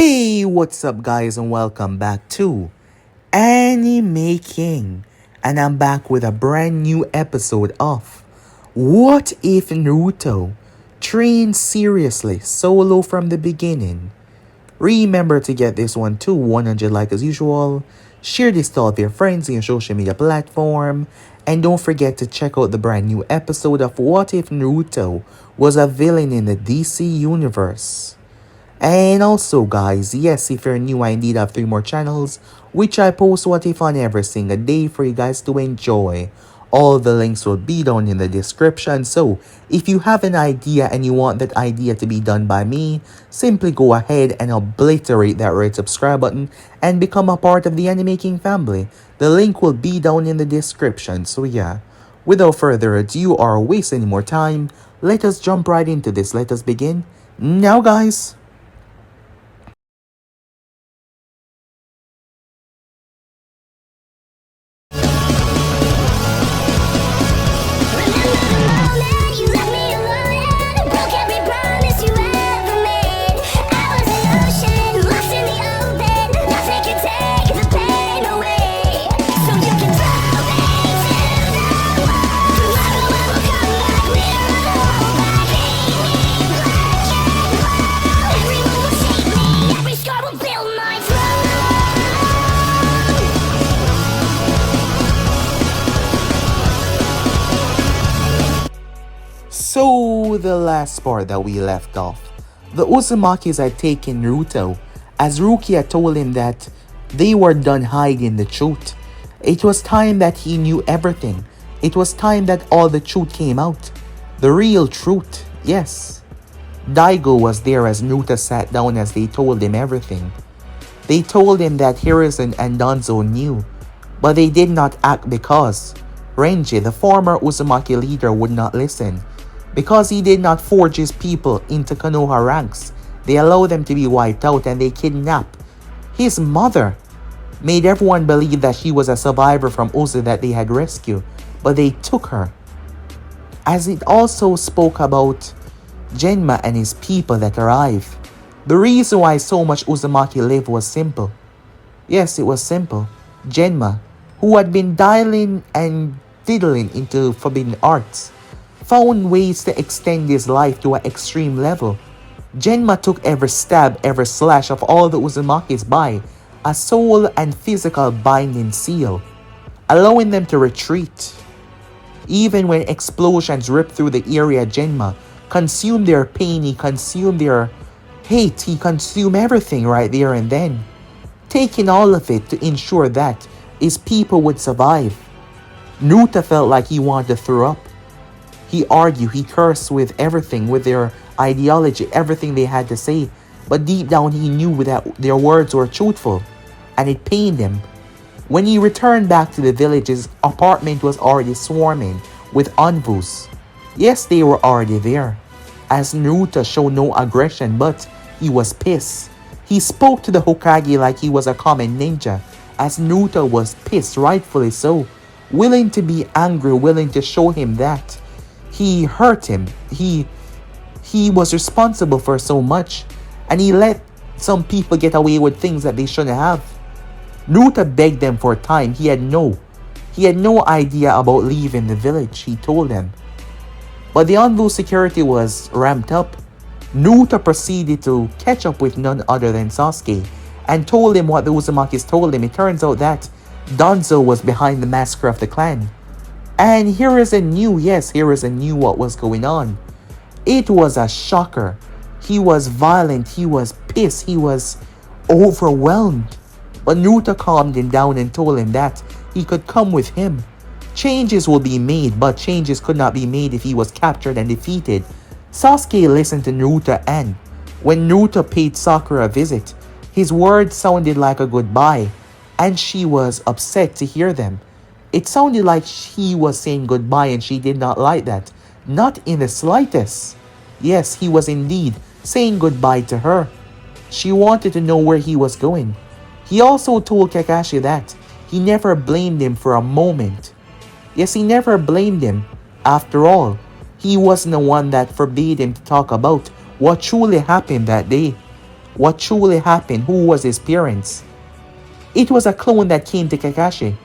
Hey, what's up, guys, and welcome back to Anime King. And I'm back with a brand new episode of What If Naruto Trained Seriously Solo from the Beginning. Remember to get this one to 100 like as usual. Share this to all of your friends in your social media platform. And don't forget to check out the brand new episode of What If Naruto Was a Villain in the DC Universe. And also, guys, yes, if you're new, I indeed have 3 more channels, which I post What If on every single day for you guys to enjoy. All the links will be down in the description, so if you have an idea and you want that idea to be done by me, simply go ahead and obliterate that red subscribe button and become a part of the Anime King family. The link will be down in the description, so yeah. Without further ado or waste any more time, let us jump right into this. Let us begin now, guys. So, the last part that we left off, the Uzumakis had taken Naruto, as Ruki had told him that they were done hiding the truth. It was time that he knew everything. It was time that all the truth came out. The real truth, yes. Daigo was there as Naruto sat down as they told him everything. They told him that Hiruzen and Danzo knew, but they did not act because Renji, the former Uzumaki leader, would not listen. Because he did not forge his people into Konoha ranks, they allowed them to be wiped out and they kidnapped his mother. Made everyone believe that she was a survivor from Uzu that they had rescued, but they took her. As it also spoke about Genma and his people that arrived. The reason why so much Uzumaki lived was simple. Yes, it was simple. Genma, who had been dialing and diddling into forbidden arts, found ways to extend his life to an extreme level. Genma took every stab, every slash of all the Uzumakis by a soul and physical binding seal, allowing them to retreat. Even when explosions ripped through the area, Genma consumed their pain, he consumed their hate, he consumed everything right there and then, taking all of it to ensure that his people would survive. Naruto felt like he wanted to throw up. He argued, he cursed with everything, with their ideology, everything they had to say. But deep down he knew that their words were truthful, and it pained him. When he returned back to the village, his apartment was already swarming with envoys. Yes, they were already there. As Naruto showed no aggression, but he was pissed. He spoke to the Hokage like he was a common ninja, as Naruto was pissed, rightfully so. Willing to be angry, willing to show him that he hurt him. He was responsible for so much, and he let some people get away with things that they shouldn't have. Naruto begged them for time. He had no idea about leaving the village, he told them. But the envoy security was ramped up. Naruto proceeded to catch up with none other than Sasuke and told him what the Uzumakis told him. It turns out that Danzo was behind the massacre of the clan. And Hiruzen knew what was going on. It was a shocker. He was violent, he was pissed, he was overwhelmed. But Naruto calmed him down and told him that he could come with him. Changes will be made, but changes could not be made if he was captured and defeated. Sasuke listened to Naruto, and when Naruto paid Sakura a visit, his words sounded like a goodbye, and she was upset to hear them. It sounded like he was saying goodbye and she did not like that. Not in the slightest. Yes, he was indeed saying goodbye to her. She wanted to know where he was going. He also told Kakashi that he never blamed him for a moment. Yes, he never blamed him. After all, he wasn't the one that forbade him to talk about what truly happened that day. what truly happened, who was his parents. It was a clone that came to Kakashi.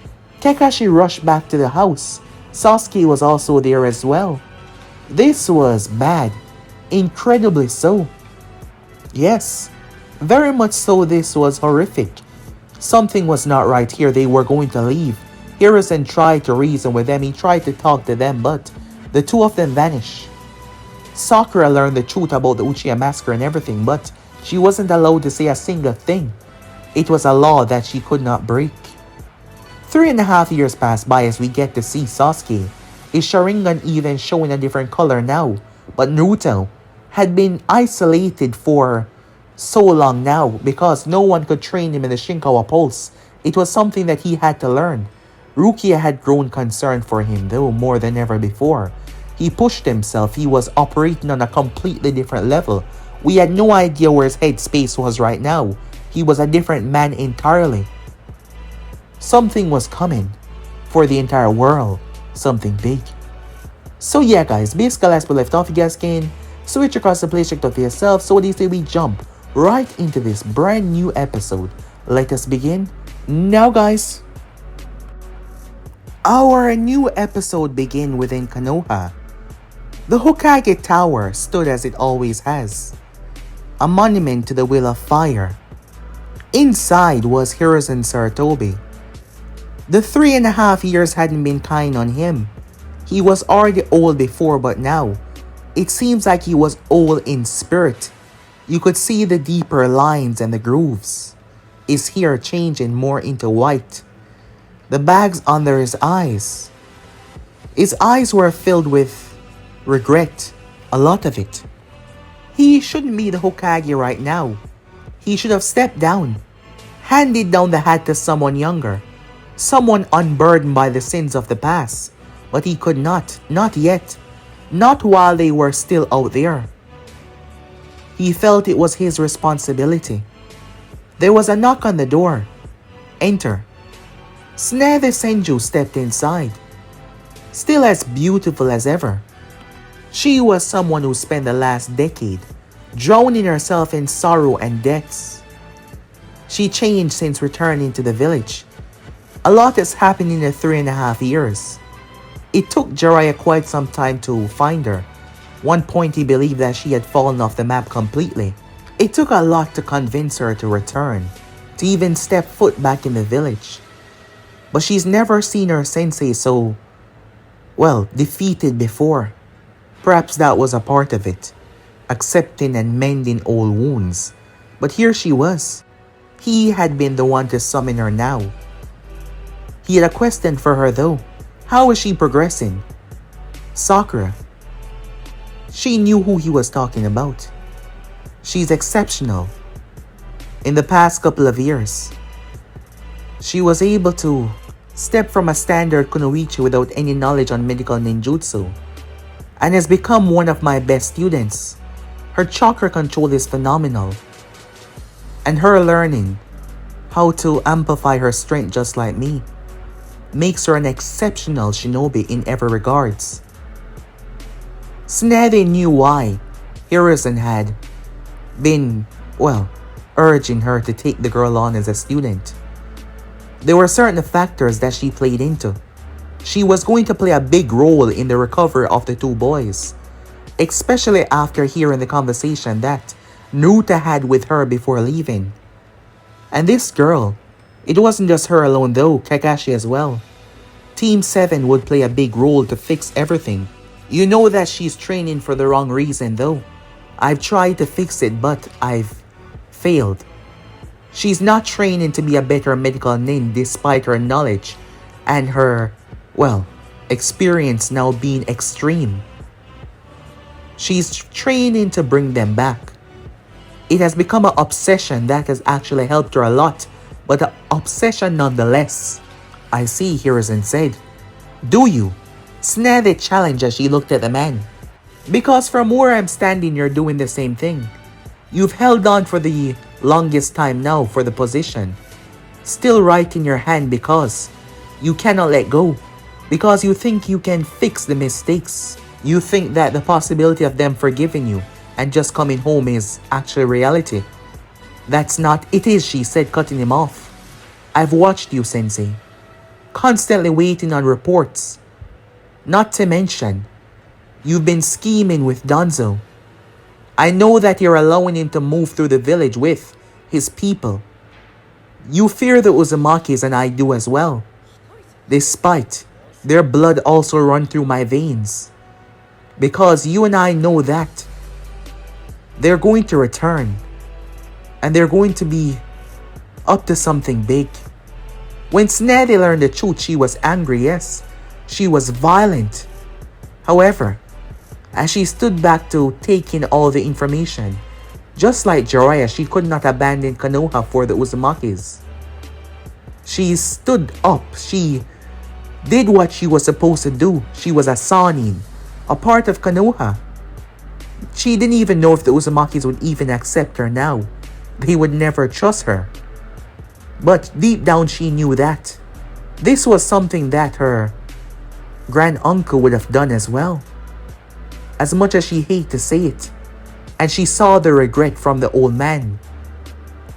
Kakashi rushed back to the house. Sasuke was also there as well. This was bad. Incredibly so. Yes, very much so. This was horrific. Something was not right here. They were going to leave. Hiruzen tried to reason with them. He tried to talk to them, but the two of them vanished. Sakura learned the truth about the Uchiha massacre and everything, but she wasn't allowed to say a single thing. It was a law that she could not break. 3.5 years passed by as we get to see Sasuke. His Sharingan even showing a different color now, but Naruto had been isolated for so long now because no one could train him in the Shinkawa Pulse. It was something that he had to learn. Rukia had grown concerned for him though more than ever before. He pushed himself. He was operating on a completely different level. We had no idea where his headspace was right now. He was a different man entirely. Something was coming for the entire world. Something big. So yeah guys, basically as we left off, you guys can switch across the play, check it out for yourself. So what do you say we jump right into this brand new episode? Let us begin now guys. Our new episode begins within Konoha. The Hokage Tower stood as it always has, a monument to the will of fire. Inside was Hiruzen Sarutobi. The 3.5 years hadn't been kind on him. He was already old before, but now, it seems like he was old in spirit. You could see the deeper lines and the grooves. His hair changing more into white. The bags under his eyes. His eyes were filled with regret, a lot of it. He shouldn't be the Hokage right now. He should have stepped down, handed down the hat to someone younger, someone unburdened by the sins of the past. But he could not yet, not while they were still out there. He felt it was his responsibility. There was a knock on the door. Enter. Tsunade Senju stepped inside, still as beautiful as ever. She was someone who spent the last decade drowning herself in sorrow and deaths. She changed since returning to the village. A lot has happened in the 3.5 years. It took Jiraiya quite some time to find her. One point he believed that she had fallen off the map completely. It took a lot to convince her to return, to even step foot back in the village. But she's never seen her sensei so, well, defeated before. Perhaps that was a part of it, accepting and mending old wounds. But here she was. He had been the one to summon her now. He had a question for her though. How is she progressing? Sakura. She knew who he was talking about. She's exceptional. In the past couple of years, she was able to step from a standard kunoichi without any knowledge on medical ninjutsu and has become one of my best students. Her chakra control is phenomenal, and her learning how to amplify her strength just like me makes her an exceptional shinobi in every regards. Tsunade knew why Hiruzen had been, well, urging her to take the girl on as a student. There were certain factors that she played into. She was going to play a big role in the recovery of the two boys, especially after hearing the conversation that Naruto had with her before leaving. And this girl, it wasn't just her alone though, Kakashi as well. Team 7 would play a big role to fix everything. You know that she's training for the wrong reason though. I've tried to fix it, but I've failed. She's not training to be a better medical nin despite her knowledge and her, well, experience now being extreme. She's training to bring them back. It has become an obsession that has actually helped her a lot, but an obsession nonetheless. I see, Hiruzen said. Do you? Tsunade challenged as she looked at the man. Because from where I'm standing, you're doing the same thing. You've held on for the longest time now for the position. Still right in your hand because you cannot let go. Because you think you can fix the mistakes. You think that the possibility of them forgiving you and just coming home is actually reality. That's not it is, she said, cutting him off. I've watched you, Sensei. Constantly waiting on reports. Not to mention, you've been scheming with Danzo. I know that you're allowing him to move through the village with his people. You fear the Uzumakis and I do as well. Despite their blood also run through my veins. Because you and I know that they're going to return. And they're going to be up to something big. When Sneddy learned the truth, she was angry, yes. She was violent. However, as she stood back to take in all the information, just like Jiraiya, she could not abandon Konoha for the Uzumakis. She stood up. She did what she was supposed to do. She was a Sanin, a part of Konoha. She didn't even know if the Uzumakis would even accept her now. They would never trust her. But deep down she knew that this was something that her grand-uncle would have done as well. As much as she hated to say it. And she saw the regret from the old man.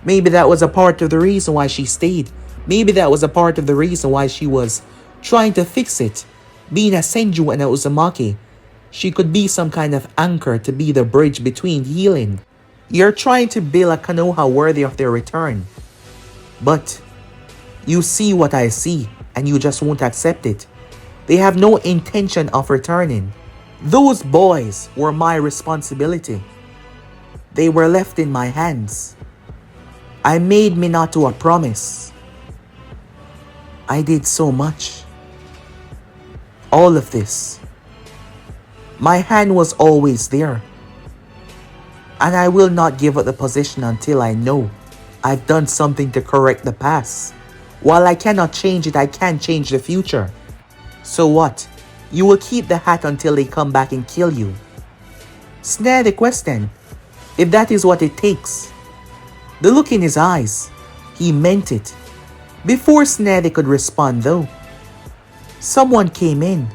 Maybe that was a part of the reason why she stayed. Maybe that was a part of the reason why she was trying to fix it. Being a Senju and a Uzumaki, she could be some kind of anchor to be the bridge between healing. You're trying to build a Konoha worthy of their return. But you see what I see and you just won't accept it. They have no intention of returning. Those boys were my responsibility. They were left in my hands. I made Minato a promise. I did so much. All of this. My hand was always there. And I will not give up the position until I know I've done something to correct the past. While I cannot change it, I can change the future. So what? You will keep the hat until they come back and kill you. Snare the question. If that is what it takes. The look in his eyes. He meant it. Before Snare could respond though, someone came in.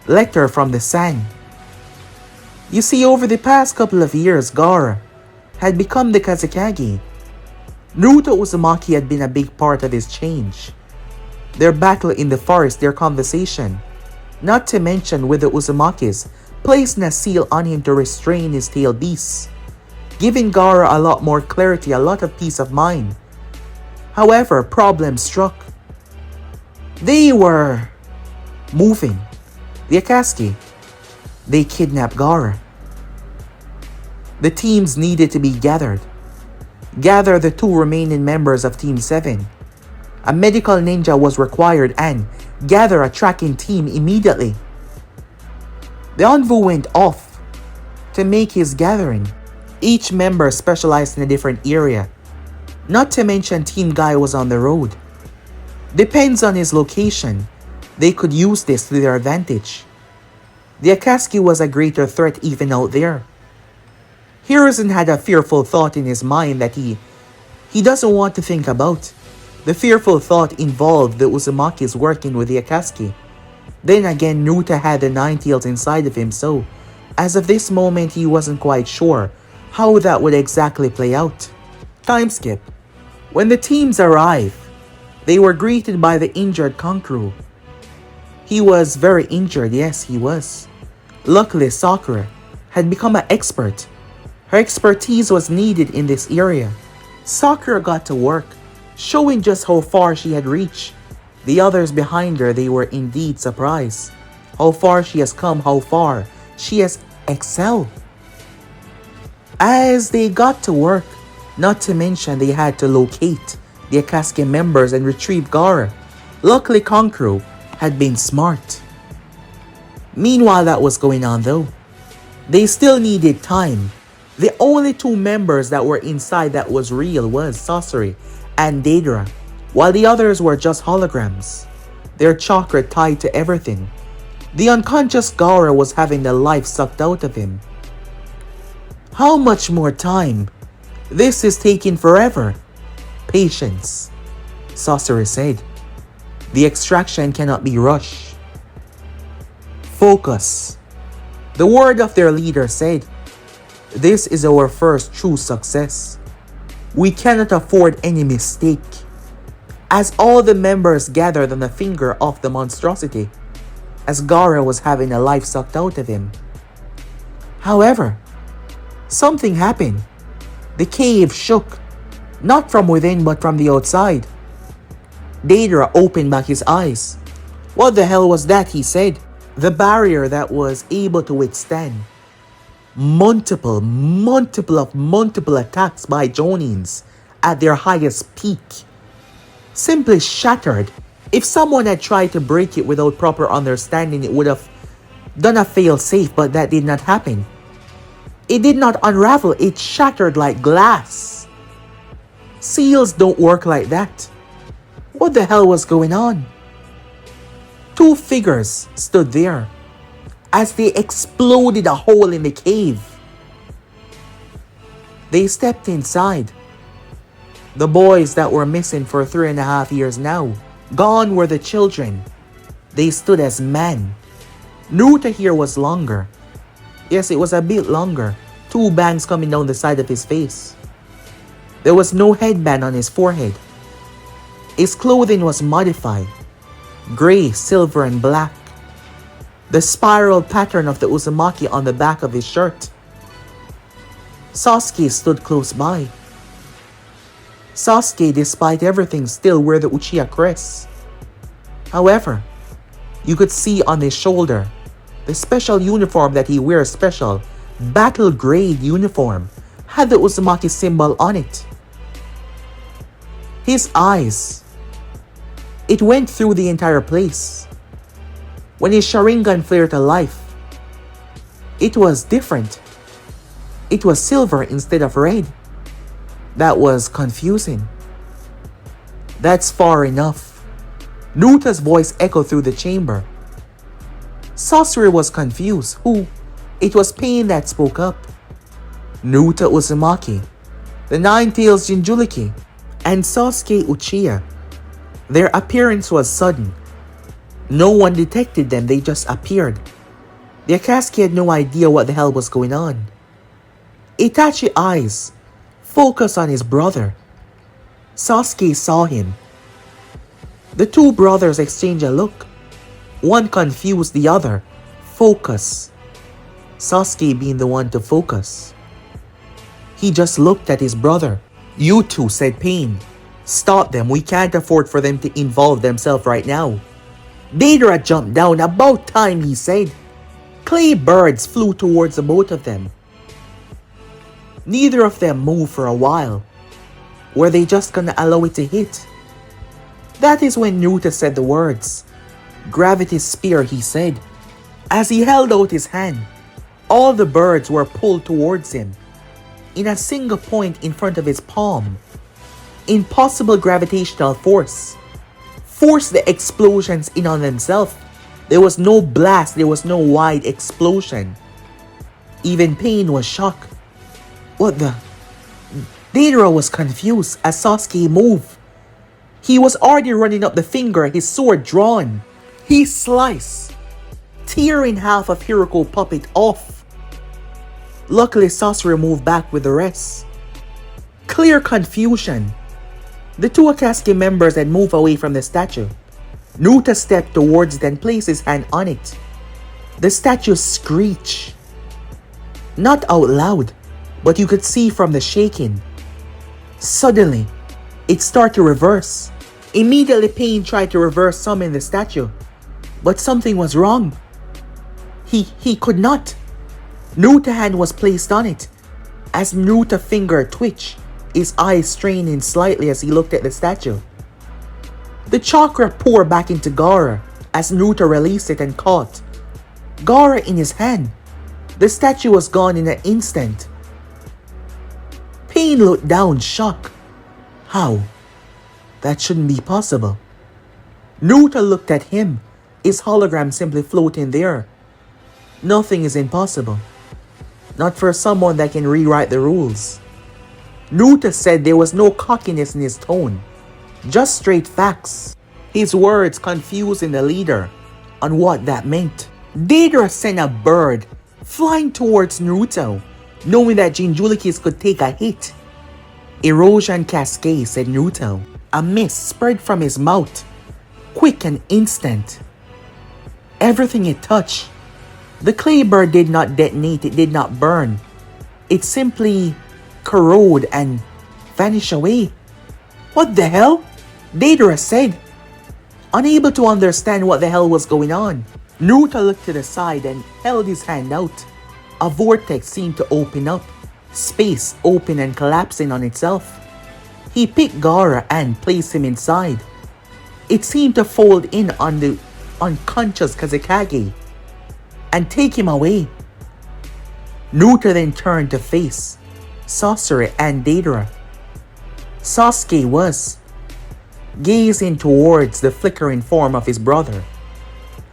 Letter from the San. You see, over the past couple of years, Gaara had become the Kazekage. Naruto Uzumaki had been a big part of his change. Their battle in the forest, their conversation, not to mention with the Uzumakis, placing a seal on him to restrain his tail beasts, giving Gaara a lot more clarity, a lot of peace of mind. However, problems struck. They were moving. The Akatsuki, they kidnapped Gaara. The teams needed to be gathered. Gather the two remaining members of Team 7. A medical ninja was required and gather a tracking team immediately. The envoy went off to make his gathering. Each member specialized in a different area. Not to mention Team Guy was on the road. Depends on his location. They could use this to their advantage. The Akatsuki was a greater threat even out there. Hiruzen had a fearful thought in his mind that he doesn't want to think about. The fearful thought involved the Uzumakis working with the Akatsuki. Then again, Naruto had the Nine Tails inside of him, so as of this moment he wasn't quite sure how that would exactly play out. Time skip. When the teams arrived, they were greeted by the injured Kankuro. He was very injured, yes he was. Luckily, Sakura had become an expert. Her expertise was needed in this area. Sakura got to work, showing just how far she had reached. The others behind her, they were indeed surprised. How far she has come, how far she has excelled. As they got to work, not to mention they had to locate the Akatsuki members and retrieve Gaara. Luckily, Kankuro had been smart. Meanwhile that was going on though, they still needed time. The only two members that were inside that was real was Sasori and Deidara, while the others were just holograms. Their chakra tied to everything. The unconscious Gaara was having the life sucked out of him. How much more time? This is taking forever. Patience, Sasori said. The extraction cannot be rushed. Focus. The word of their leader said, this is our first true success. We cannot afford any mistake. As all the members gathered on the finger of the monstrosity, as Gaara was having a life sucked out of him. However, something happened. The cave shook, not from within but from the outside. Deidara opened back his eyes. What the hell was that, he said. The barrier that was able to withstand multiple attacks by Jonins at their highest peak simply shattered. If someone had tried to break it without proper understanding, it would have done a fail-safe, but that did not happen. It did not unravel, it shattered like glass. Seals don't work like that. What the hell was going on? Two figures stood there as they exploded a hole in the cave. They stepped inside. The boys that were missing for 3.5 years now. Gone were the children. They stood as men. Naruto here was longer. Yes, it was a bit longer. 2 bangs coming down the side of his face. There was no headband on his forehead. His clothing was modified. Gray, silver, and black. The spiral pattern of the Uzumaki on the back of his shirt. Sasuke stood close by. Sasuke, despite everything, still wore the Uchiha crest. However, you could see on his shoulder the special uniform that he wears, special battle grade uniform, had the Uzumaki symbol on it. His eyes, it went through the entire place. When his Sharingan flared to life, it was different. It was silver instead of red. That was confusing. That's far enough. Naruto's voice echoed through the chamber. Sasori was confused. Who? It was Pain that spoke up. Naruto Uzumaki, the Nine-Tails Jinchuriki, and Sasuke Uchiha. Their appearance was sudden. No one detected them, they just appeared. The Akatsuki had no idea what the hell was going on. Itachi's eyes focused on his brother. Sasuke saw him. The 2 brothers exchanged a look. One confused the other. Focus. Sasuke being the one to focus. He just looked at his brother. "You two," said Pain. "Stop them, we can't afford for them to involve themselves right now." Deidara jumped down. "About time," he said. Clay birds flew towards the both of them. Neither of them moved for a while. Were they just gonna allow it to hit? That is when Naruto said the words. "Gravity's spear," he said. As he held out his hand, all the birds were pulled towards him in a single point in front of his palm. Impossible gravitational force forced the explosions in on themselves. There was no blast, there was no wide explosion. Even Pain was shocked. What the? Deidara was confused as Sasuke moved. He was already running up the finger, his sword drawn. He sliced, tearing half of Hiroko puppet off. Luckily, Sasori moved back with the rest. Clear confusion. The 2 Akatsuki members had moved away from the statue. Naruto stepped towards it and placed his hand on it. The statue screeched. Not out loud, but you could see from the shaking. Suddenly, it started to reverse. Immediately, Pain tried to reverse summon the statue, but something was wrong. He could not. Naruto's hand was placed on it. As Naruto's finger twitched, his eyes straining slightly as he looked at the statue. The chakra poured back into Gaara as Naruto released it and caught Gaara in his hand. The statue was gone in an instant. Pain looked down, shocked. How? That shouldn't be possible. Naruto looked at him, his hologram simply floating there. Nothing is impossible. Not for someone that can rewrite the rules. Naruto said there was no cockiness in his tone, just straight facts. His words confusing the leader on what that meant. Deidara sent a bird flying towards Naruto, knowing that Jinchurikis could take a hit. Erosion cascade, said Naruto. A mist spread from his mouth, quick and instant. Everything it touched. The clay bird did not detonate, it did not burn. It simply corroded and vanished away. What the hell? Deidara said, unable to understand what the hell was going on. Naruto looked to the side and held his hand out. A vortex seemed to open up, space open and collapsing on itself. He picked Gaara and placed him inside. It seemed to fold in on the unconscious Kazekage and take him away. Naruto then turned to face Sasori and Deidara. Sasuke was gazing towards the flickering form of his brother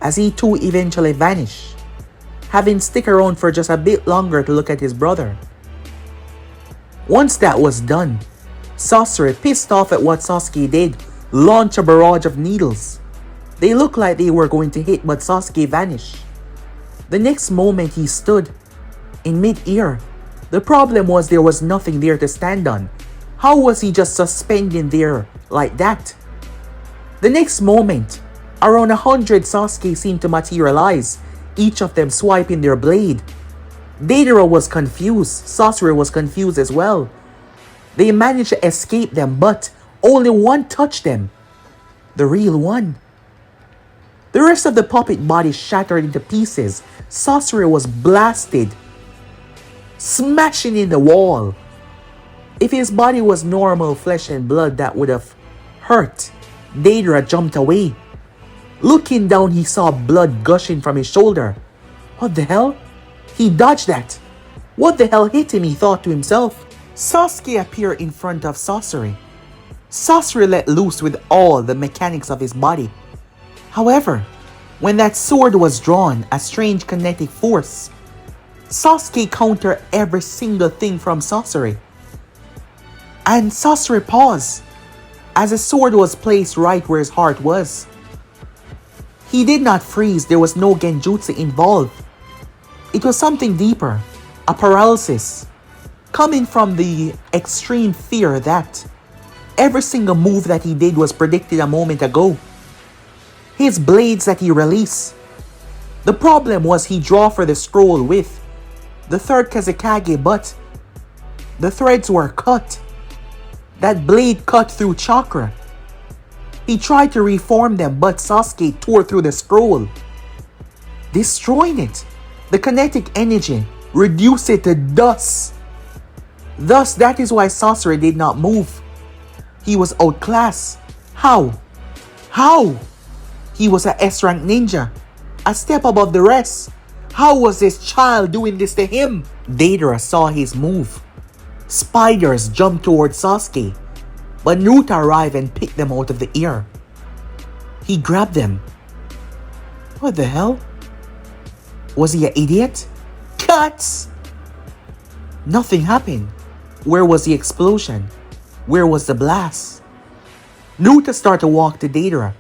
as he too eventually vanished, having stick around for just a bit longer to look at his brother. Once that was done, Sasori, pissed off at what Sasuke did, launched a barrage of needles. They looked like they were going to hit, but Sasuke vanished. The next moment he stood in mid-air. The problem was there was nothing there to stand on. How was he just suspending there like that? The next moment, around 100 Sasuke seemed to materialize, each of them swiping their blade. Deidara was confused, Sasori was confused as well. They managed to escape them, but only one touched them. The real one. The rest of the puppet body shattered into pieces. Sasori was blasted, smashing in the wall. If his body was normal flesh and blood, that would have hurt. Deidara jumped away. Looking down, he saw blood gushing from his shoulder. What the hell? He dodged that. What the hell hit him, he thought to himself. Sasuke appeared in front of Sasori. Sasori let loose with all the mechanics of his body. However, when that sword was drawn, a strange kinetic force, Sasuke countered every single thing from Sasori. And Sasori paused as the sword was placed right where his heart was. He did not freeze, there was no genjutsu involved. It was something deeper, a paralysis, coming from the extreme fear that every single move that he did was predicted a moment ago. His blades that he released. The problem was he drew for the scroll with the third Kazekage, but the threads were cut. That blade cut through chakra. He tried to reform them, but Sasuke tore through the scroll, destroying it. The kinetic energy reduced it to dust. Thus, that is why Sasori did not move. He was outclassed. How? How? He was a S-rank ninja, a step above the rest. How was this child doing this to him? Deidara saw his move. Spiders jumped towards Sasuke, but Naruto arrived and picked them out of the air. He grabbed them. What the hell? Was he an idiot? Cuts! Nothing happened. Where was the explosion? Where was the blast? Naruto started to walk to Deidara.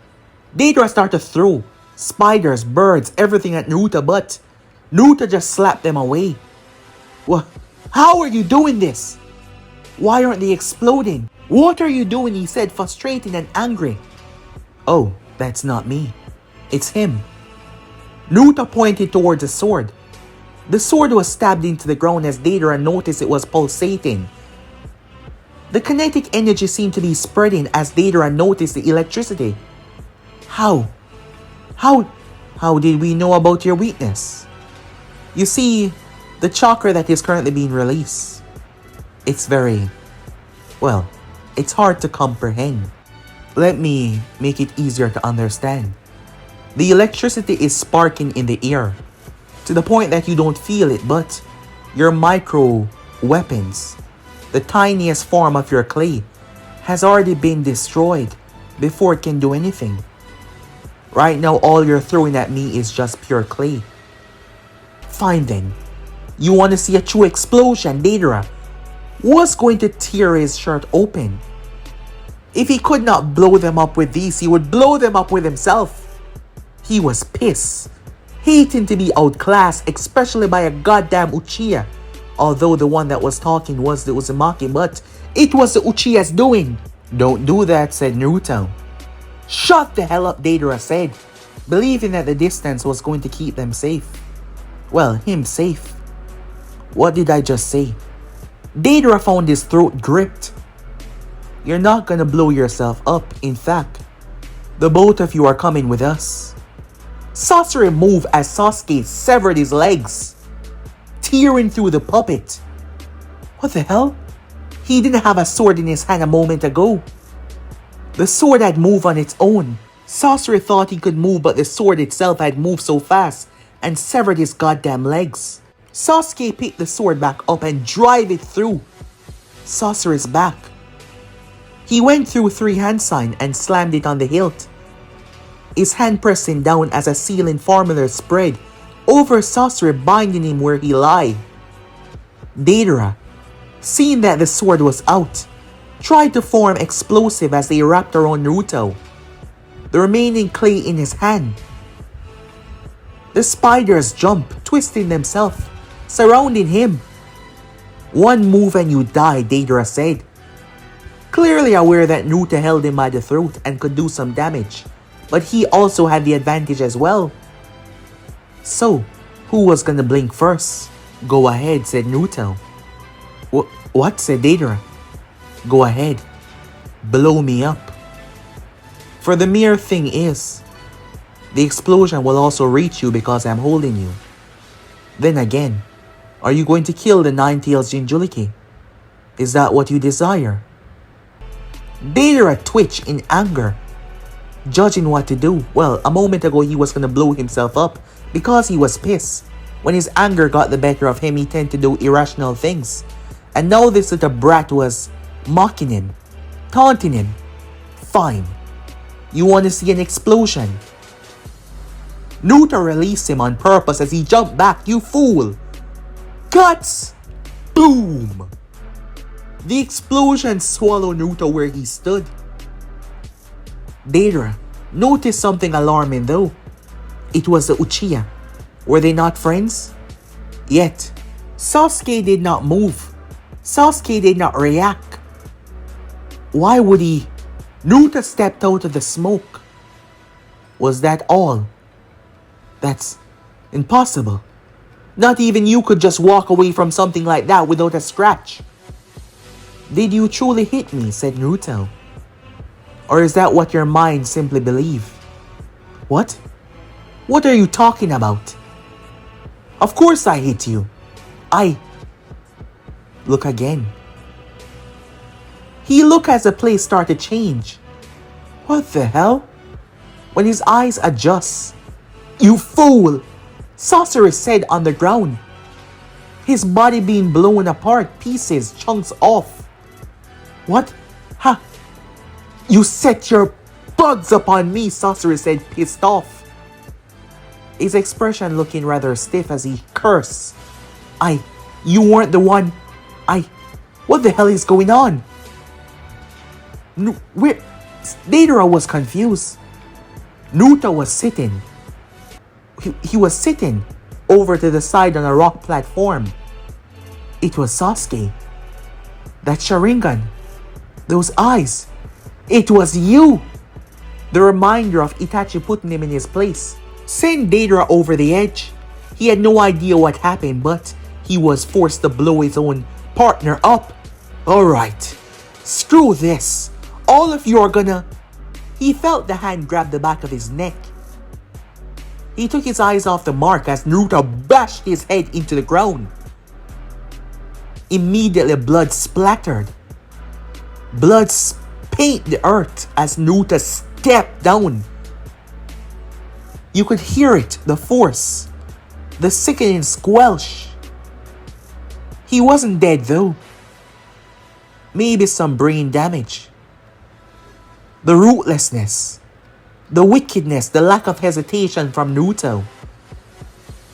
Deidara started to throw spiders, birds, everything at Naruto, but Naruto just slapped them away. Well, how are you doing this? Why aren't they exploding? What are you doing? He said, frustrated and angry. Oh, that's not me. It's him. Naruto pointed towards the sword. The sword was stabbed into the ground as Deidara noticed it was pulsating. The kinetic energy seemed to be spreading as Deidara noticed the electricity. How did we know about your weakness? You see, the chakra that is currently being released, it's hard to comprehend. Let me make it easier to understand. The electricity is sparking in the air, to the point that you don't feel it, but your micro weapons, the tiniest form of your clay, has already been destroyed before it can do anything. Right now, all you're throwing at me is just pure clay. Fine then. You want to see a true explosion? Deidara was going to tear his shirt open. If he could not blow them up with these, he would blow them up with himself. He was pissed, hating to be outclassed, especially by a goddamn Uchiha. Although the one that was talking was the Uzumaki, but It was the Uchiha's doing. Don't do that, said Naruto. Shut the hell up, Deidara said, believing that the distance was going to keep them safe. Well, him safe. What did I just say? Deidara found his throat gripped. You're not gonna blow yourself up. In fact, the both of you are coming with us. Sasori moved as Sasuke severed his legs, tearing through the puppet. What the hell? He didn't have a sword in his hand a moment ago. The sword had moved on its own. Sasori thought he could move, but the sword itself had moved so fast and severed his goddamn legs. Sasuke picked the sword back up and drive it through Sasori's back. He went through 3 hand sign and slammed it on the hilt, his hand pressing down as a sealing formula spread over Sasori, binding him where he lay. Deidara, seeing that the sword was out, tried to form explosive as they wrapped around Naruto, the remaining clay in his hand. The spiders jumped, twisting themselves, surrounding him. One move and you die, Deidara said, clearly aware that Naruto held him by the throat and could do some damage, but he also had the advantage as well. So, who was gonna blink first? Go ahead, said Naruto. What? Said Deidara. Go ahead. Blow me up. For the mere thing is, the explosion will also reach you because I'm holding you. Then again, are you going to kill the 9-tails Jinchuriki? Is that what you desire? Deidara twitched in anger, judging what to do. Well, a moment ago he was gonna blow himself up because he was pissed. When his anger got the better of him, he tended to do irrational things. And now this little brat was mocking him, taunting him. Fine. You want to see an explosion? Naruto released him on purpose as he jumped back. You fool! Guts! Boom! The explosion swallowed Naruto where he stood. Deidara noticed something alarming though. It was the Uchiha. Were they not friends? Yet, Sasuke did not move. Sasuke did not react. Why would he? Naruto stepped out of the smoke. Was that all? That's impossible. Not even you could just walk away from something like that without a scratch. Did you truly hit me? Said Naruto. Or is that what your mind simply believe? What? What are you talking about? Of course I hit you. Look again. He looked as the place started to change. What the hell? When his eyes adjust. You fool! Sasori said on the ground, his body being blown apart, pieces, chunks off. What? Ha! You set your bugs upon me, Sasori said, pissed off. His expression looking rather stiff as he cursed. You weren't the one. What the hell is going on? Where? Deidara was confused. Naruto was sitting. He was sitting over to the side on a rock platform. It was Sasuke. That Sharingan. Those eyes. It was you. The reminder of Itachi putting him in his place. Sent Deidara over the edge. He had no idea what happened, but he was forced to blow his own partner up. Alright. Screw this. All of you are gonna... He felt the hand grab the back of his neck. He took his eyes off the mark as Naruto bashed his head into the ground. Immediately blood splattered. Blood paint the earth as Naruto stepped down. You could hear it, the force, the sickening squelch. He wasn't dead though. Maybe some brain damage. The ruthlessness, the wickedness, the lack of hesitation from Naruto.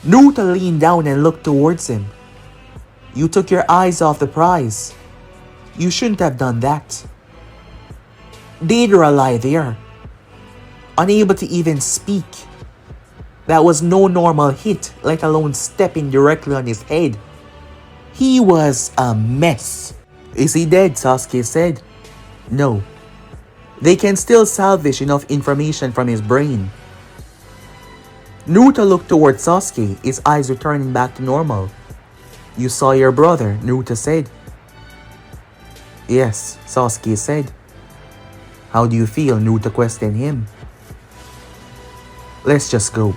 Naruto leaned down and looked towards him. You took your eyes off the prize. You shouldn't have done that. Deidara lay there, unable to even speak. That was no normal hit, let alone stepping directly on his head. He was a mess. Is he dead? Sasuke said. No. They can still salvage enough information from his brain. Naruto looked towards Sasuke, his eyes returning back to normal. You saw your brother, Naruto said. Yes, Sasuke said. How do you feel? Naruto questioned him. Let's just go.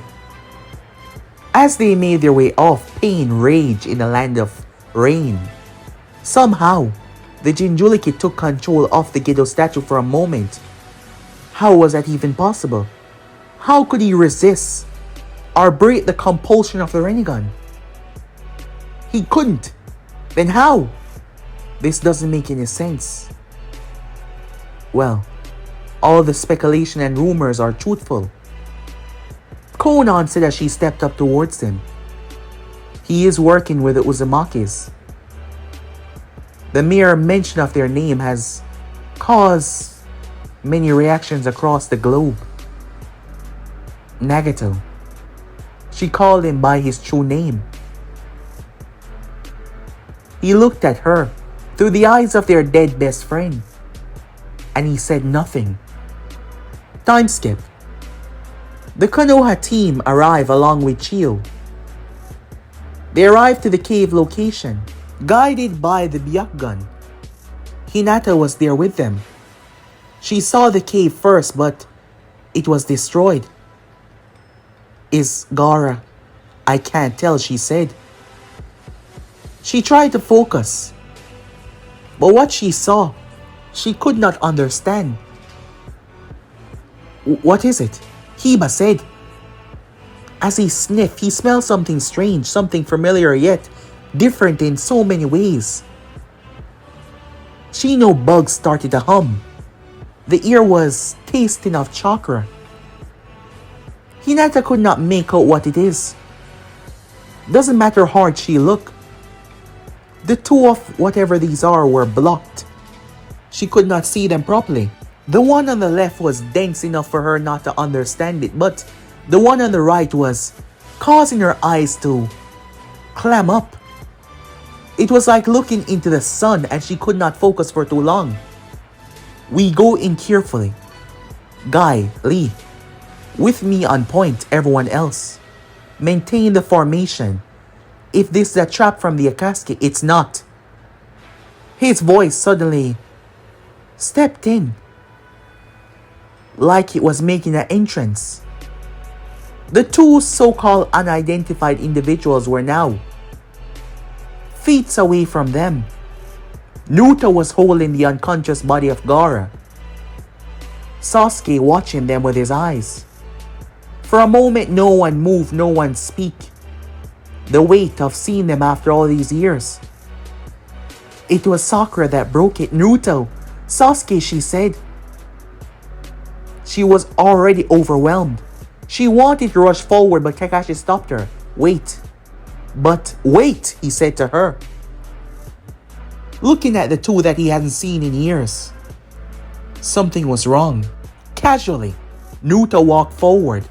As they made their way off, pain raged in the land of rain. Somehow, the Jinchuriki took control of the Gedo statue for a moment. How was that even possible? How could he resist or break the compulsion of the Rinnegan? He couldn't. Then how? This doesn't make any sense. Well, all the speculation and rumors are truthful. Konan said as she stepped up towards him. He is working with the Uzumakis. The mere mention of their name has caused many reactions across the globe. Nagato. She called him by his true name. He looked at her through the eyes of their dead best friend, and he said nothing. Time skip. The Konoha team arrive along with Chio. They arrive to the cave location, guided by the Byakugan. Hinata was there with them. She saw the cave first, but it was destroyed. Is Gaara? I can't tell, she said. She tried to focus, but what she saw, she could not understand. What is it? Hiba said. As he sniffed, he smelled something strange, something familiar yet different in so many ways. Shino bugs started to hum. The ear was tasting of chakra. Hinata could not make out what it is. Doesn't matter how hard she looked. The two of whatever these are were blocked. She could not see them properly. The one on the left was dense enough for her not to understand it, but the one on the right was causing her eyes to clam up. It was like looking into the sun and she could not focus for too long. We go in carefully. Guy, Lee. With me on point, everyone else. Maintain the formation. If this is a trap from the Akatsuki, it's not. His voice suddenly stepped in, like it was making an entrance. The two so-called unidentified individuals were now feet away from them. Naruto was holding the unconscious body of Gaara. Sasuke watching them with his eyes. For a moment, no one moved, no one speak. The weight of seeing them after all these years. It was Sakura that broke it. Naruto, Sasuke, she said. She was already overwhelmed. She wanted to rush forward, but Kakashi stopped her. Wait. But wait, he said to her. Looking at the two that he hadn't seen in years. Something was wrong. Casually, Naruto walked forward.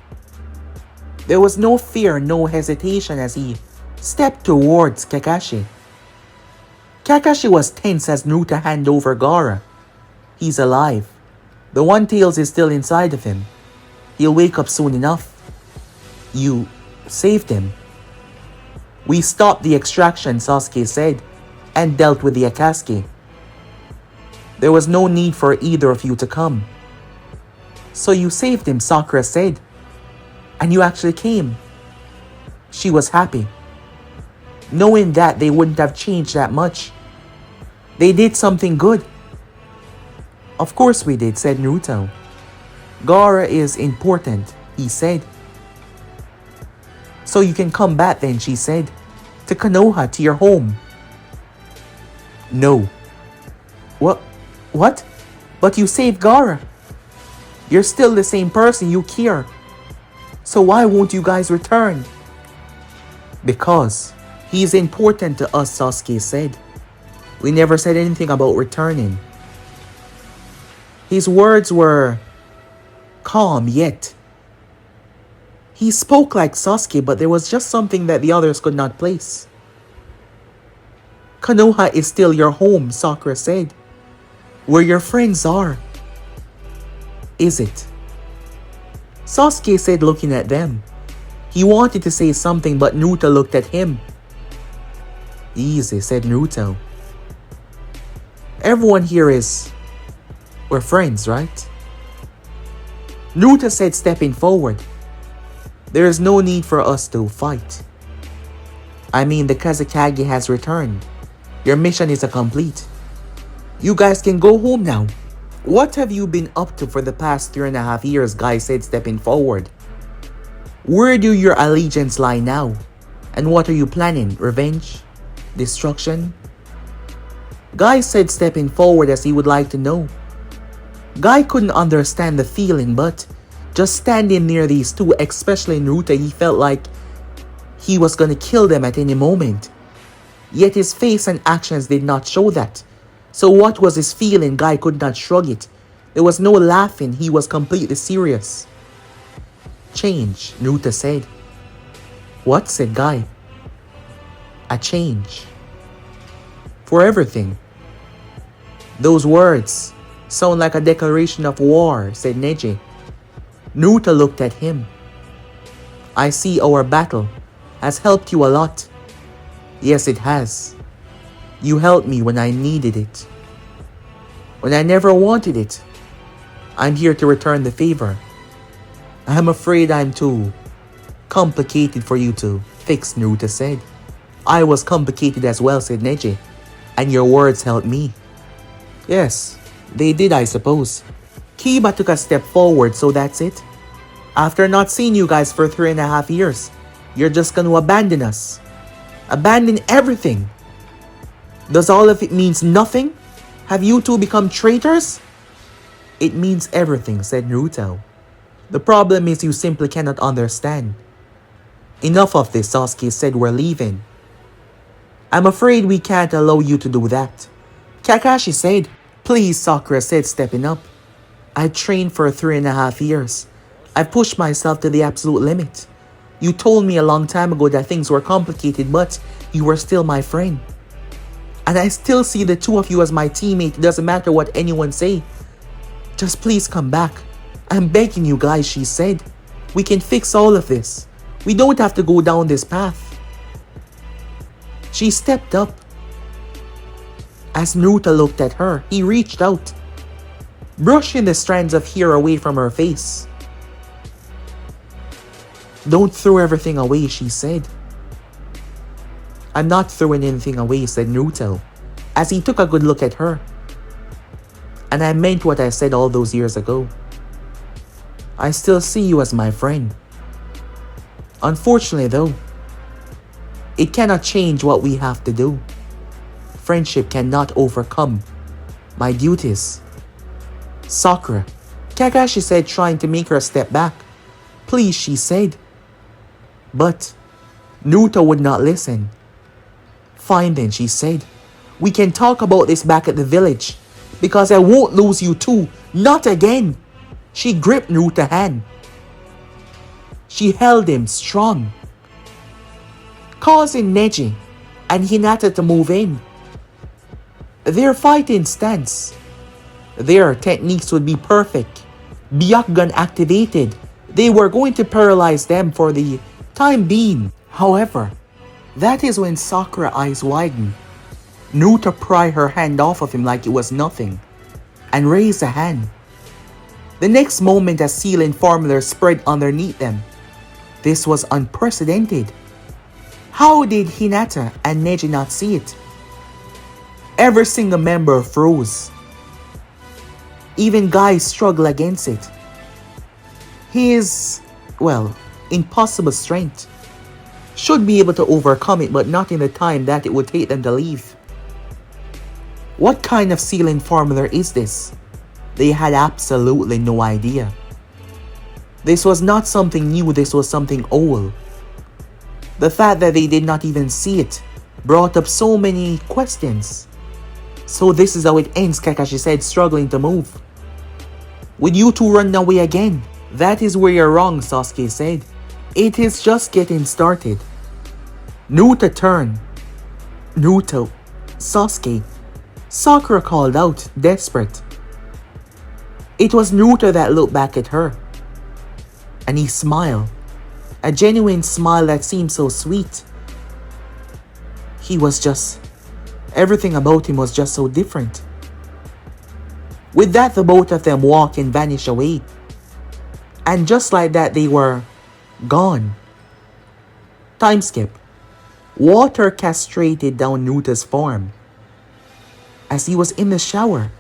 There was no fear, no hesitation as he stepped towards Kakashi. Kakashi was tense as Naruto handed over Gaara. He's alive. The One Tails is still inside of him. He'll wake up soon enough. You saved him. We stopped the extraction, Sasuke said, and dealt with the Akatsuki. There was no need for either of you to come. So you saved him, Sakura said. And you actually came. She was happy. Knowing that they wouldn't have changed that much. They did something good. Of course we did, said Naruto. Gaara is important, he said. So you can come back then, she said. To Konoha, to your home. No. What? But you saved Gaara. You're still the same person, you care. So why won't you guys return? Because he's important to us, Sasuke said. We never said anything about returning. His words were calm yet. He spoke like Sasuke, but there was just something that the others could not place. Konoha is still your home, Sakura said. Where your friends are. Is it? Sasuke said, looking at them. He wanted to say something, but Naruto looked at him. Easy, said Naruto. Everyone here is... we're friends, right? Naruto said, stepping forward. There is no need for us to fight. I mean, the Kazekage has returned. Your mission is complete. You guys can go home now. What have you been up to for the past 3.5 years, Guy said, stepping forward. Where do your allegiance lie now? And what are you planning? Revenge? Destruction? Guy said, stepping forward as he would like to know. Guy couldn't understand the feeling, but just standing near these two, especially Naruto, he felt like he was gonna kill them at any moment. Yet his face and actions did not show that. So what was his feeling? Guy could not shrug it. There was no laughing, he was completely serious. Change, Naruto said. What? Said Guy. A change. For everything. Those words sound like a declaration of war, said Neji. Naruto looked at him. I see our battle has helped you a lot. Yes, it has. You helped me when I needed it. When I never wanted it. I'm here to return the favor. I'm afraid I'm too complicated for you to fix, Naruto said. I was complicated as well, said Neji. And your words helped me. Yes, they did, I suppose. Kiba took a step forward, so that's it. After not seeing you guys for 3.5 years, you're just gonna abandon us. Abandon everything. Does all of it means nothing? Have you two become traitors? It means everything, said Naruto. The problem is you simply cannot understand. Enough of this, Sasuke said, we're leaving. I'm afraid we can't allow you to do that. Kakashi said. Please, Sakura said, stepping up. I trained for 3.5 years. I pushed myself to the absolute limit. You told me a long time ago that things were complicated, but you were still my friend. And I still see the two of you as my teammate. It doesn't matter what anyone say. Just please come back. I'm begging you guys, she said. We can fix all of this. We don't have to go down this path. She stepped up. As Naruto looked at her, he reached out, brushing the strands of hair away from her face. Don't throw everything away, she said. I'm not throwing anything away, said Naruto, as he took a good look at her. And I meant what I said all those years ago. I still see you as my friend. Unfortunately though, it cannot change what we have to do. Friendship cannot overcome my duties. Sakura, Kakashi said, trying to make her step back. Please, she said. But Naruto would not listen. Fine then, she said. We can talk about this back at the village, because I won't lose you too. Not again. She gripped Naruto's hand. She held him strong, causing Neji and Hinata to move in. Their fighting stance, their techniques would be perfect. Byakugan activated. They were going to paralyze them for the time being. However, that is when Sakura's eyes widened. Naruto pried her hand off of him like it was nothing and raised a hand. The next moment, a sealing formula spread underneath them. This was unprecedented. How did Hinata and Neji not see it? Every single member froze. Even Guy struggled against it. His, impossible strength should be able to overcome it, but not in the time that it would take them to leave. What kind of sealing formula is this? They had absolutely no idea. This was not something new, this was something old. The fact that they did not even see it brought up so many questions. So this is how it ends, Kakashi said, struggling to move. Would you two run away again? That is where you're wrong, Sasuke said. It is just getting started. Naruto turned. Naruto, Sasuke, Sakura called out, desperate. It was Naruto that looked back at her. And he smiled. A genuine smile that seemed so sweet. Everything about him was just so different. With that, the both of them walk and vanish away. And just like that, they were gone. Time skip. Water castrated down Naruto's form. As he was in the shower,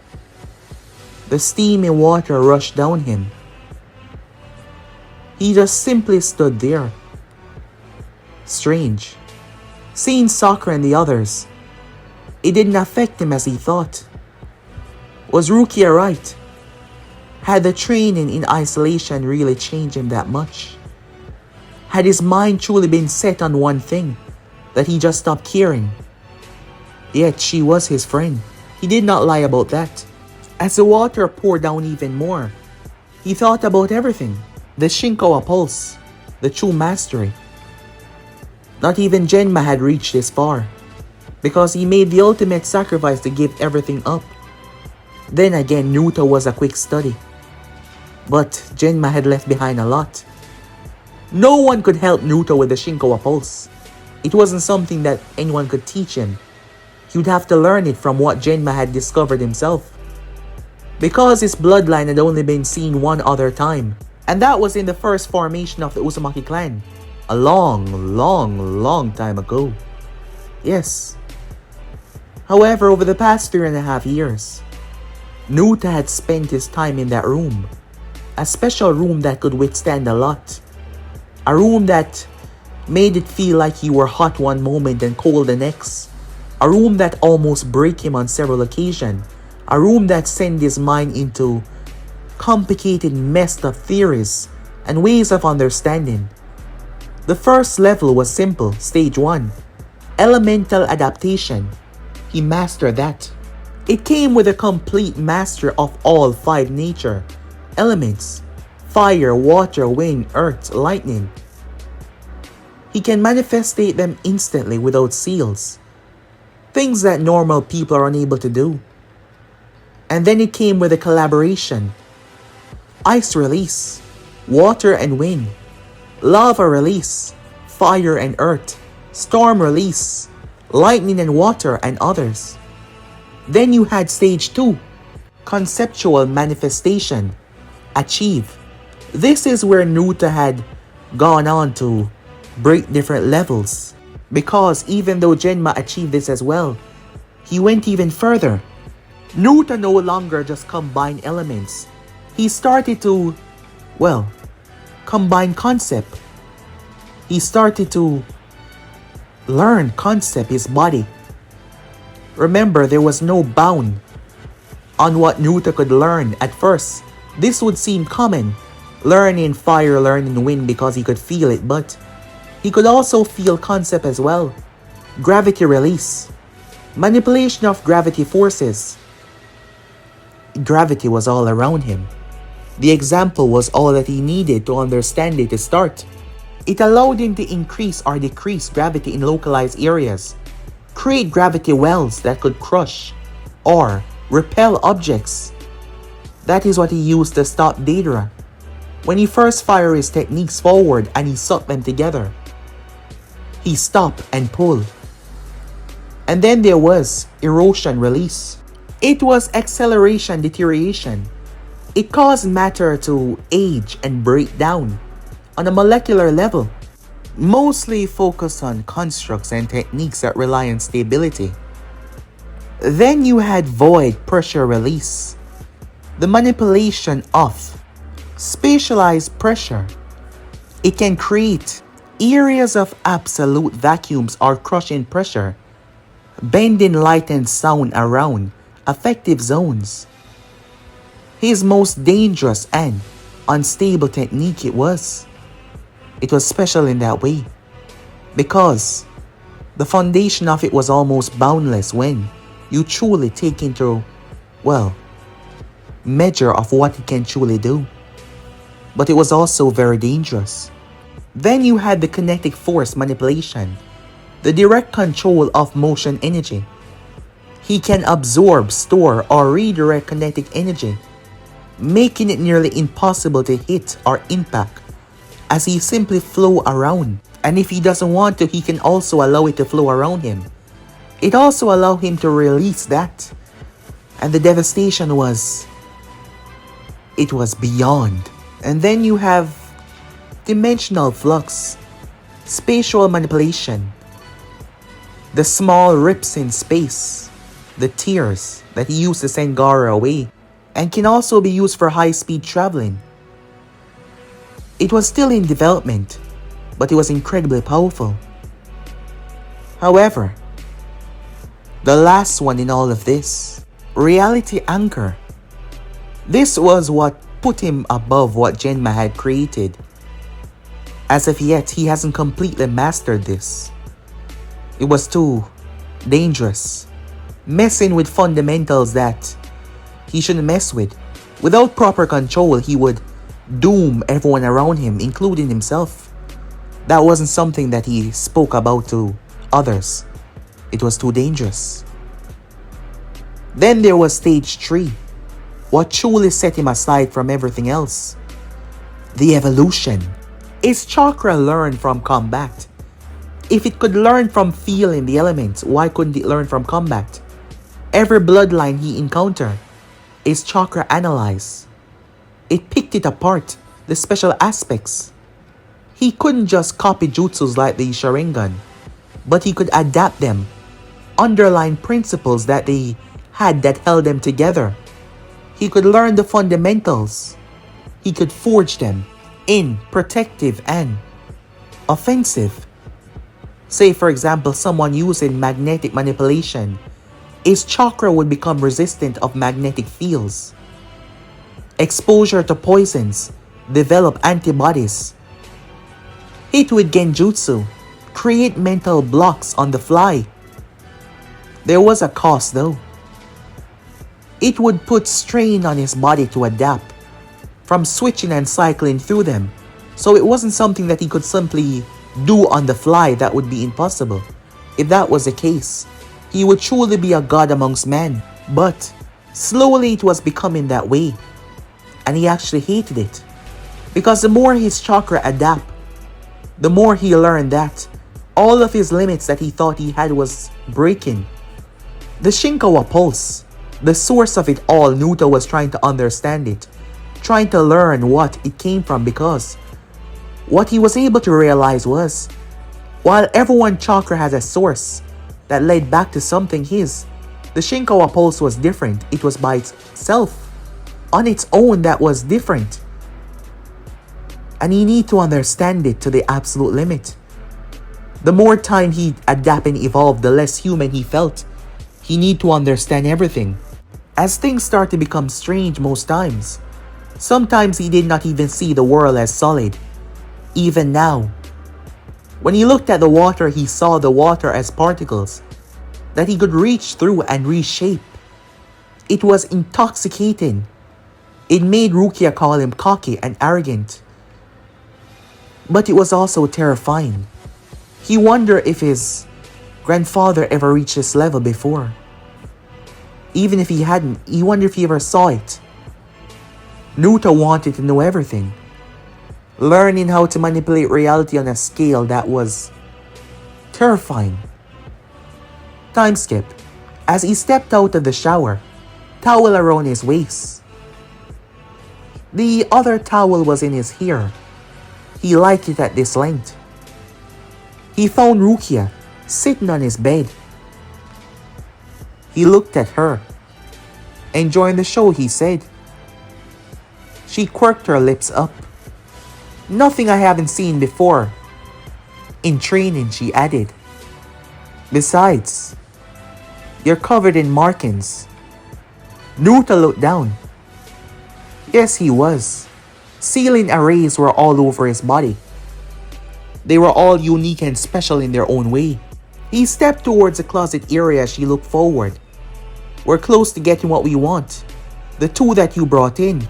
the steam and water rushed down him. He just simply stood there. Strange. Seeing Sakura and the others, it didn't affect him as he thought. Was Rukia right? Had the training in isolation really changed him that much? Had his mind truly been set on one thing, that he just stopped caring? Yet she was his friend. He did not lie about that. As the water poured down even more, he thought about everything. The Shinkawa pulse, the true mastery. Not even Genma had reached this far, because he made the ultimate sacrifice to give everything up. Then again, Naruto was a quick study. But Genma had left behind a lot. No one could help Naruto with the Shinkawa pulse. It wasn't something that anyone could teach him. He would have to learn it from what Genma had discovered himself. Because his bloodline had only been seen one other time, and that was in the first formation of the Uzumaki clan. A long time ago. Yes. However, over the past 3.5 years, Naruto had spent his time in that room. A special room that could withstand a lot. A room that made it feel like you were hot one moment and cold the next. A room that almost broke him on several occasions. A room that sent his mind into complicated messed up theories and ways of understanding. The first level was simple, stage 1. Elemental adaptation. He mastered that. It came with a complete master of all 5 nature elements: fire, water, wind, earth, lightning. He can manifestate them instantly without seals. Things that normal people are unable to do. And then it came with a collaboration. Ice release, water and wind, lava release, fire and earth, storm release, lightning and water, and others. Then you had stage 2, conceptual manifestation, achieve. This is where Naruto had gone on to break different levels. Because even though Genma achieved this as well, he went even further. Naruto no longer just combined elements. He started to, combine concept. He started to learn concept, his body. Remember, there was no bound on what Naruto could learn at first. This would seem common, learning fire, learning wind because he could feel it, but he could also feel concept as well. Gravity release, manipulation of gravity forces. Gravity was all around him. The example was all that he needed to understand it to start. It allowed him to increase or decrease gravity in localized areas, create gravity wells that could crush or repel objects. That is what he used to stop Deidara when he first fired his techniques forward and he sucked them together. He stopped and pulled. And then there was erosion release. It was acceleration deterioration. It caused matter to age and break down on a molecular level, mostly focused on constructs and techniques that rely on stability. Then you had void pressure release, the manipulation of spatialized pressure. It can create areas of absolute vacuums or crushing pressure, bending light and sound around affective zones. His most dangerous and unstable technique it was. It was special in that way, because the foundation of it was almost boundless when you truly take into, measure of what it can truly do. But it was also very dangerous. Then you had the kinetic force manipulation, the direct control of motion energy. He can absorb, store, or redirect kinetic energy, making it nearly impossible to hit or impact, as he simply flow around. And if he doesn't want to, he can also allow it to flow around him. It also allowed him to release that. And the devastation was, it was beyond. And then you have dimensional flux, spatial manipulation, the small rips in space, the tears that he used to send Gaara away, and can also be used for high-speed traveling. It was still in development, but it was incredibly powerful. However, the last one in all of this, Reality Anchor. This was what put him above what Genma had created. As of yet, he hasn't completely mastered this. It was too dangerous, messing with fundamentals that he shouldn't mess with. Without proper control, he would doom everyone around him, including himself. That wasn't something that he spoke about to others. It was too dangerous. Then there was stage 3, what truly set him aside from everything else. The evolution. Is chakra learned from combat? If it could learn from feeling the elements, why couldn't it learn from combat? Every bloodline he encountered, is chakra analyzed. It picked it apart, the special aspects. He couldn't just copy jutsus like the Sharingan, but he could adapt them, underline principles that they had that held them together. He could learn the fundamentals. He could forge them in protective and offensive. Say for example, someone using magnetic manipulation, his chakra would become resistant of magnetic fields. Exposure to poisons, develop antibodies. Hit with genjutsu, create mental blocks on the fly. There was a cost though. It would put strain on his body to adapt, from switching and cycling through them. So it wasn't something that he could simply do on the fly. That would be impossible. If that was the case, he would truly be a god amongst men. But slowly it was becoming that way. And he actually hated it. Because the more his chakra adapt, the more he learned that all of his limits that he thought he had was breaking. The Shinkawa Pulse, the source of it all, Naruto was trying to understand it, trying to learn what it came from, because what he was able to realize was, while everyone's chakra has a source that led back to something his, the Shinkawa Pulse was different. It was by itself, on its own, that was different. And he need to understand it to the absolute limit. The more time he adapt and evolve, the less human he felt. He need to understand everything. As things start to become strange most times, sometimes he did not even see the world as solid. Even now, when he looked at the water, he saw the water as particles that he could reach through and reshape. It was intoxicating. It made Rukia call him cocky and arrogant. But it was also terrifying. He wondered if his grandfather ever reached this level before. Even if he hadn't, he wondered if he ever saw it. Naruto wanted to know everything. Learning how to manipulate reality on a scale that was terrifying. Time skip. As he stepped out of the shower, towel around his waist. The other towel was in his hair. He liked it at this length. He found Rukia sitting on his bed. He looked at her. Enjoying the show, he said. She quirked her lips up. Nothing I haven't seen before. In training, she added. Besides, you're covered in markings. Naruto looked down. Yes, he was. Ceiling arrays were all over his body. They were all unique and special in their own way. He stepped towards the closet area as she looked forward. We're close to getting what we want. The two that you brought in.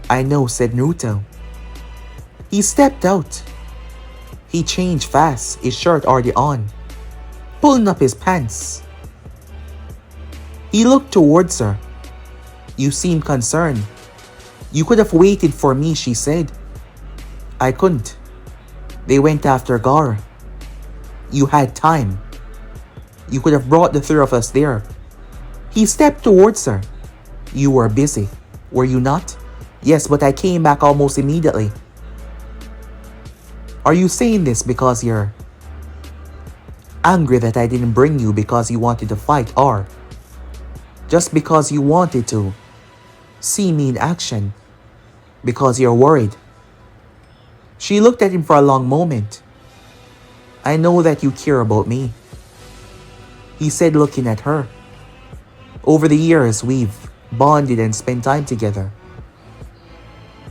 I know, said Naruto. He stepped out. He changed fast, his shirt already on, pulling up his pants. He looked towards her. You seem concerned. You could have waited for me, she said. I couldn't. They went after Gar. You had time. You could have brought the three of us there. He stepped towards her. You were busy, were you not? Yes, but I came back almost immediately. Are you saying this because you're angry that I didn't bring you because you wanted to fight, or just because you wanted to see me in action because you're worried? She looked at him for a long moment. I know that you care about me, he said, looking at her. Over the years, we've bonded and spent time together.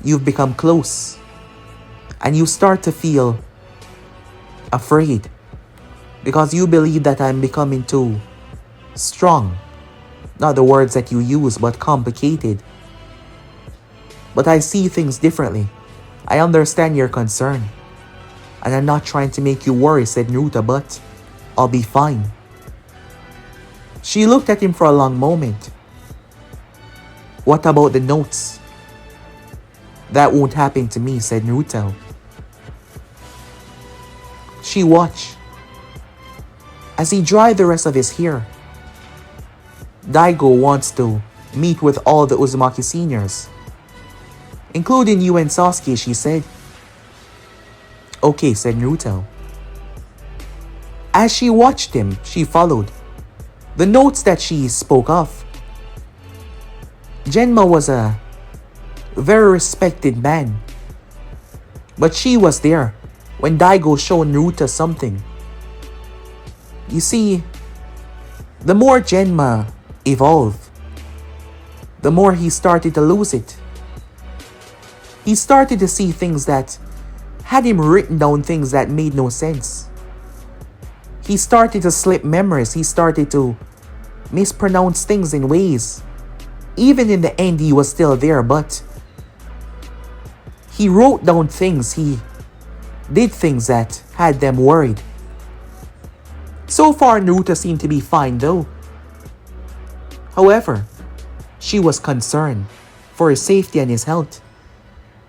You've become close, and you start to feel afraid because you believe that I'm becoming too strong. Not the words that you use, but complicated. But I see things differently. I understand your concern. And I'm not trying to make you worry, said Naruto, but I'll be fine. She looked at him for a long moment. What about the notes? That won't happen to me, said Naruto. She watched as he dried the rest of his hair. Daigo wants to meet with all the Uzumaki seniors, including you and Sasuke, she said. Okay, said Naruto. As she watched him, she followed. The notes that she spoke of. Genma was a very respected man, but she was there when Daigo showed Naruto something. You see, the more Genma evolved, the more he started to lose it. He started to see things that had him written down things that made no sense. He started to slip memories. He started to mispronounce things in ways. Even in the end, he was still there, but he wrote down things. He did things that had them worried. So far, Naruto seemed to be fine though. However, she was concerned for his safety and his health.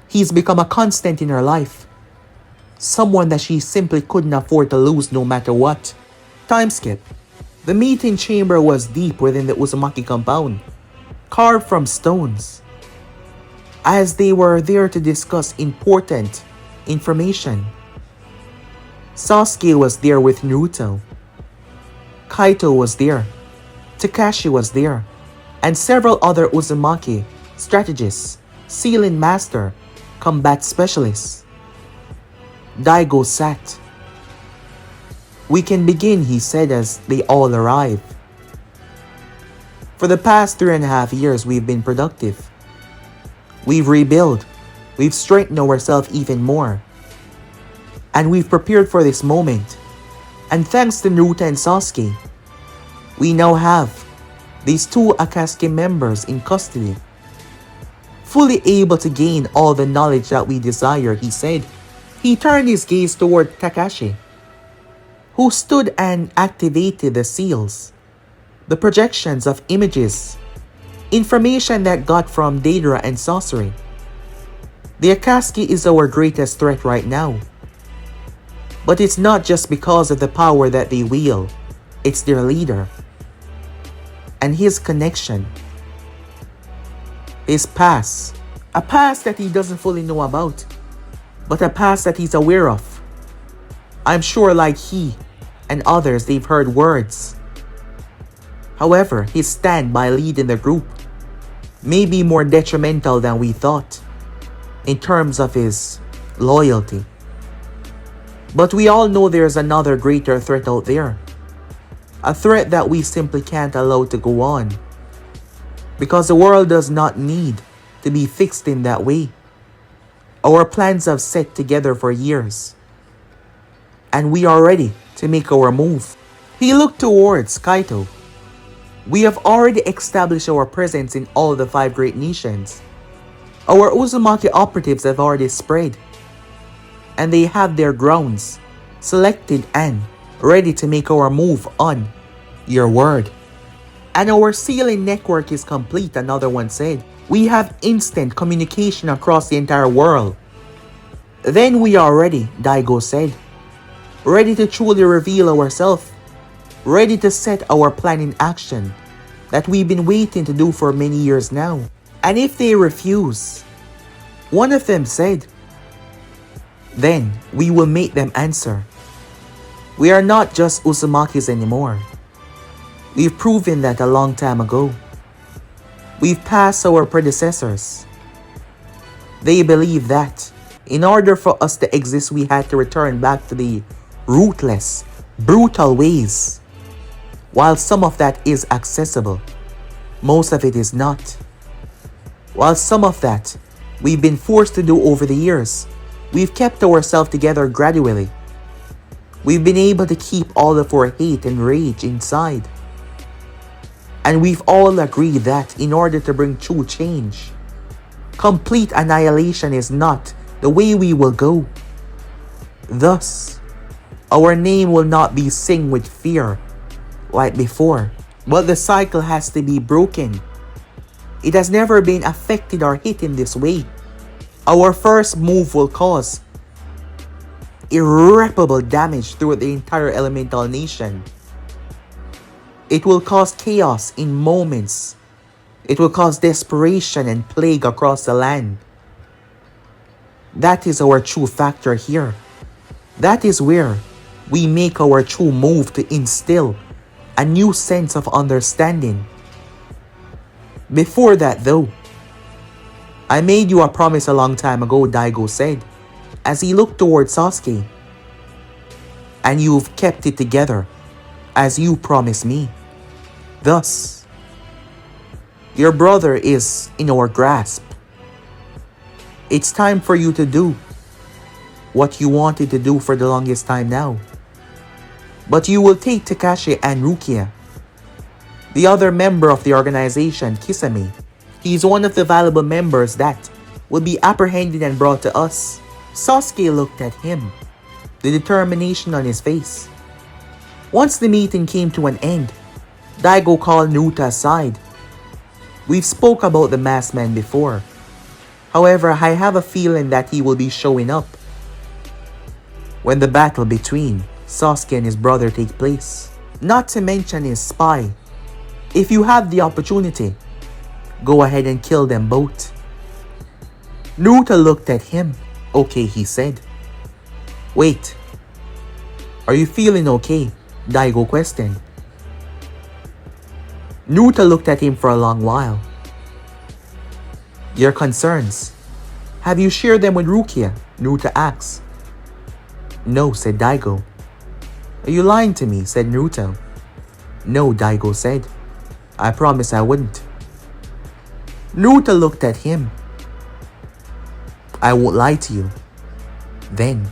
He's become a constant in her life. Someone that she simply couldn't afford to lose no matter what. Time skip. The meeting chamber was deep within the Uzumaki compound, carved from stones. As they were there to discuss important information. Sasuke was there with Naruto. Kaito was there. Takashi was there. And several other Uzumaki strategists, sealing master, combat specialists. Daigo sat. We can begin, he said as they all arrived. For the past 3.5 years, we've been productive. We've rebuilt. We've strengthened ourselves even more. And we've prepared for this moment. And thanks to Naruto and Sasuke, we now have these two Akatsuki members in custody, fully able to gain all the knowledge that we desire, he said. He turned his gaze toward Takashi, who stood and activated the seals, the projections of images, information that got from Deidara and sorcery. The Akatsuki is our greatest threat right now. But it's not just because of the power that they wield, it's their leader. And his connection, his past, a past that he doesn't fully know about, but a past that he's aware of. I'm sure like he and others, they've heard words. However, his stand by leading the group may be more detrimental than we thought in terms of his loyalty. But we all know there's another greater threat out there. A threat that we simply can't allow to go on. Because the world does not need to be fixed in that way. Our plans have set together for years. And we are ready to make our move. He looked towards Kaito. We have already established our presence in all the 5 great nations. Our Uzumaki operatives have already spread. And they have their grounds selected and ready to make our move on. Your word. And our sealing network is complete, another one said. We have instant communication across the entire world. Then we are ready, Daigo said. Ready to truly reveal ourselves. Ready to set our plan in action that we've been waiting to do for many years now. And if they refuse, one of them said, then we will make them answer. We are not just Uzumakis anymore. We've proven that a long time ago. We've passed our predecessors. They believe that in order for us to exist, we had to return back to the ruthless, brutal ways. While some of that is accessible, most of it is not. While some of that we've been forced to do over the years, we've kept ourselves together gradually. We've been able to keep all of our hate and rage inside. And we've all agreed that in order to bring true change, complete annihilation is not the way we will go. Thus, our name will not be sing with fear like before. But the cycle has to be broken. It has never been affected or hit in this way. Our first move will cause irreparable damage throughout the entire elemental nation. It will cause chaos in moments. It will cause desperation and plague across the land. That is our true factor here. That is where we make our true move to instill a new sense of understanding. Before that though, I made you a promise a long time ago, Daigo said, as he looked towards Sasuke. And you've kept it together, as you promised me. Thus, your brother is in our grasp. It's time for you to do what you wanted to do for the longest time now. But you will take Takashi and Rukia, the other member of the organization, Kisame. He's one of the valuable members that will be apprehended and brought to us. Sasuke looked at him, the determination on his face. Once the meeting came to an end, Daigo called Naruto aside. We've spoke about the masked man before. However, I have a feeling that he will be showing up when the battle between Sasuke and his brother take place. Not to mention his spy. If you have the opportunity, go ahead and kill them both. Naruto looked at him. Okay, he said. Wait. Are you feeling okay? Daigo questioned. Naruto looked at him for a long while. Your concerns, have you shared them with Rukia? Naruto asked. No, said Daigo. Are you lying to me? Said Naruto. No, Daigo said. I promise I wouldn't. Naruto looked at him. I won't lie to you. Then,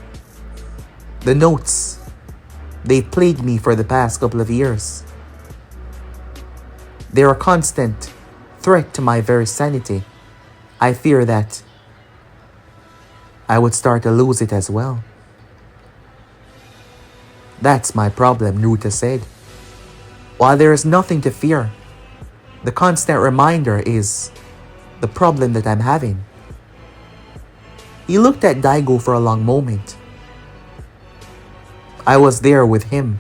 the notes, they plagued me for the past couple of years. They're a constant threat to my very sanity. I fear that I would start to lose it as well. That's my problem, Naruto said. While there is nothing to fear, the constant reminder is the problem that I'm having. He looked at Daigo for a long moment. I was there with him.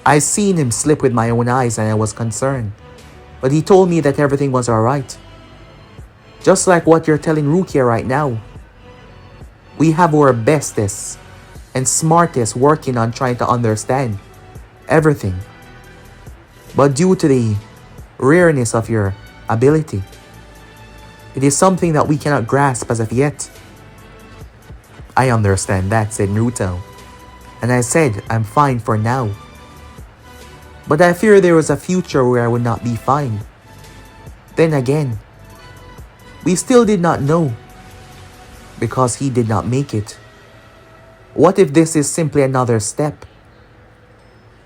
I seen him slip with my own eyes and I was concerned. But he told me that everything was alright. Just like what you're telling Rukia right now. We have our bestest and smartest working on trying to understand everything. But due to the rareness of your ability, it is something that we cannot grasp as of yet. I understand that, said Naruto. And I said, I'm fine for now. But I fear there is a future where I would not be fine. Then again, we still did not know, because he did not make it. What if this is simply another step?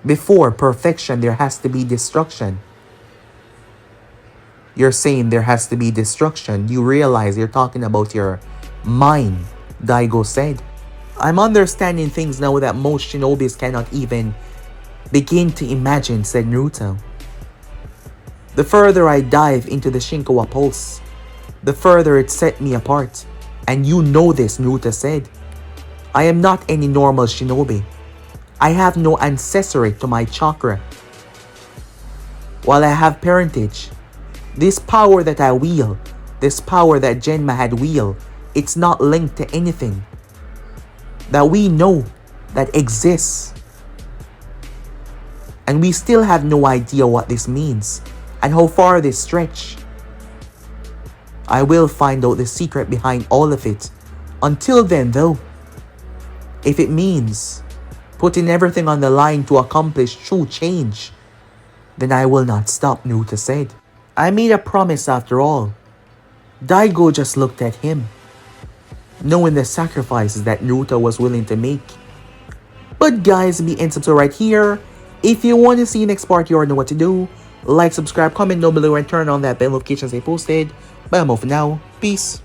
Before perfection, there has to be destruction. You're saying there has to be destruction. You realize you're talking about your mind, Daigo said. I'm understanding things now that most shinobis cannot even begin to imagine, said Naruto. The further I dive into the Shinkawa pulse, the further it set me apart. And you know this, Naruto said. I am not any normal shinobi. I have no ancestry to my chakra. While I have parentage, this power that I wield, this power that Genma had wielded, it's not linked to anything that we know that exists. And we still have no idea what this means and how far this stretch. I will find out the secret behind all of it. Until then though, if it means putting everything on the line to accomplish true change, then I will not stop, Naruto said. I made a promise after all. Daigo just looked at him, knowing the sacrifices that Naruto was willing to make. But guys, be and subscribe right here. If you want to see the next part, you already know what to do. Like, subscribe, comment down below, and turn on that bell notifications I posted. But I'm off now. Peace.